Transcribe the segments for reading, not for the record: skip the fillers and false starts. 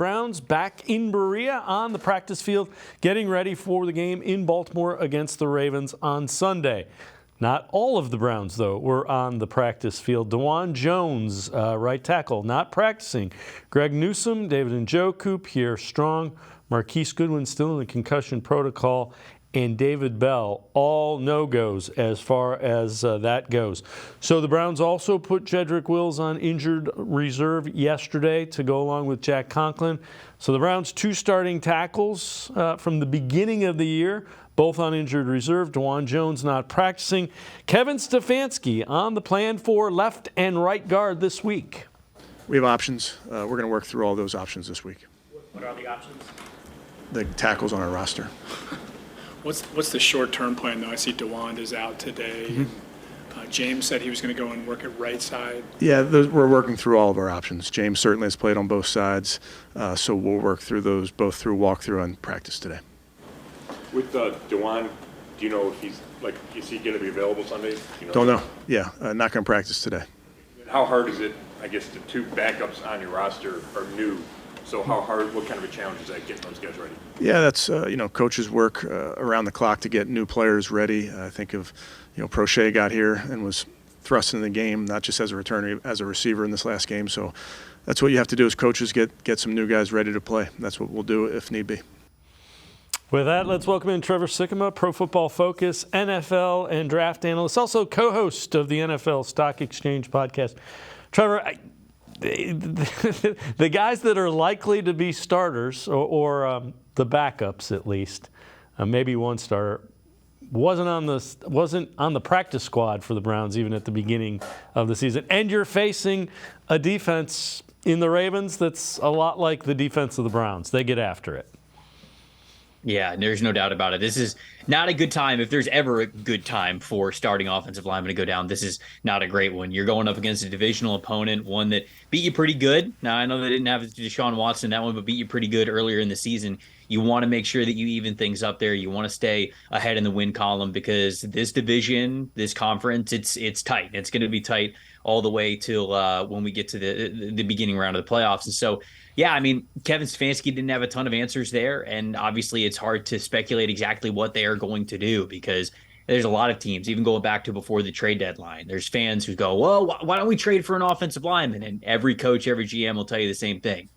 Browns back in Berea on the practice field, getting ready for the game in Baltimore against the Ravens on Sunday. Not all of the Browns, though, were on the practice field. DeJuan Jones, right tackle, not practicing. Greg Newsome, David Njoku, Pierre Strong, Marquise Goodwin still in the concussion protocol, and David Bell, all no-goes as far as that goes. So the Browns also put Jedrick Wills on injured reserve yesterday to go along with Jack Conklin. So the Browns' two starting tackles from the beginning of the year, both on injured reserve. DeJuan Jones not practicing. Kevin Stefanski on the plan for left and right guard this week. We have options. We're going to work through all those options this week. What are the options? The tackles on our roster. What's the short-term plan, though? I see DeJuan is out today. Mm-hmm. James said he was going to go and work at right side. Yeah, we're working through all of our options. James certainly has played on both sides, so we'll work through those both through walkthrough and practice today. With DeJuan, do you know if is he going to be available Sunday? Don't know. Yeah, not going to practice today. How hard is it? I guess the two backups on your roster are new. So how hard, what kind of a challenge is that getting those guys ready? Yeah, that's, coaches work around the clock to get new players ready. I think of, Prochet got here and was thrust into the game, not just as a returner, as a receiver in this last game. So that's what you have to do as coaches, get some new guys ready to play. That's what we'll do if need be. With that, let's welcome in Trevor Sikkema, Pro Football Focus, NFL, and draft analyst, also co-host of the NFL Stock Exchange podcast. Trevor, the guys that are likely to be starters, or the backups at least, maybe one starter, wasn't on the practice squad for the Browns even at the beginning of the season. And you're facing a defense in the Ravens that's a lot like the defense of the Browns. They get after it. Yeah, there's no doubt about it. This is not a good time. If there's ever a good time for starting offensive linemen to go down, this is not a great one. You're going up against a divisional opponent, one that beat you pretty good. Now, I know they didn't have Deshaun Watson in that one, but beat you pretty good earlier in the season. You want to make sure that you even things up there. You want to stay ahead in the win column because this division, this conference, it's tight. It's going to be tight all the way till when we get to the beginning round of the playoffs. And so, yeah, I mean, Kevin Stefanski didn't have a ton of answers there, and obviously it's hard to speculate exactly what they are going to do because there's a lot of teams, even going back to before the trade deadline. There's fans who go, well, why don't we trade for an offensive lineman? And every coach, every GM will tell you the same thing.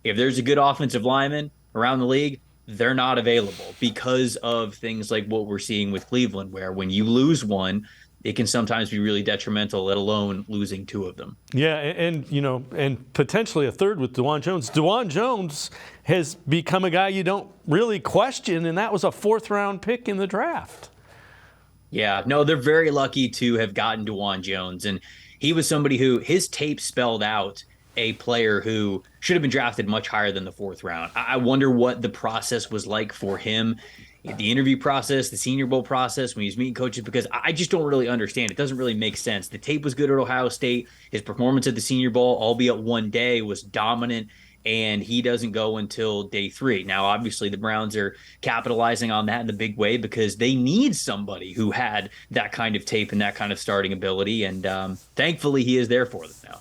If there's a good offensive lineman around the league, they're not available because of things like what we're seeing with Cleveland, where when you lose one, it can sometimes be really detrimental, let alone losing two of them. Yeah, and potentially a third with DeJuan Jones. DeJuan Jones has become a guy you don't really question, and that was a fourth-round pick in the draft. Yeah, no, they're very lucky to have gotten DeJuan Jones, and he was somebody who his tape spelled out a player who should have been drafted much higher than the fourth round. I wonder what the process was like for him. The interview process, the Senior Bowl process, when he was meeting coaches, because I just don't really understand. It doesn't really make sense. The tape was good at Ohio State. His performance at the Senior Bowl, albeit one day, was dominant, and he doesn't go until day 3. Now, obviously, the Browns are capitalizing on that in the big way because they need somebody who had that kind of tape and that kind of starting ability, and thankfully he is there for them now.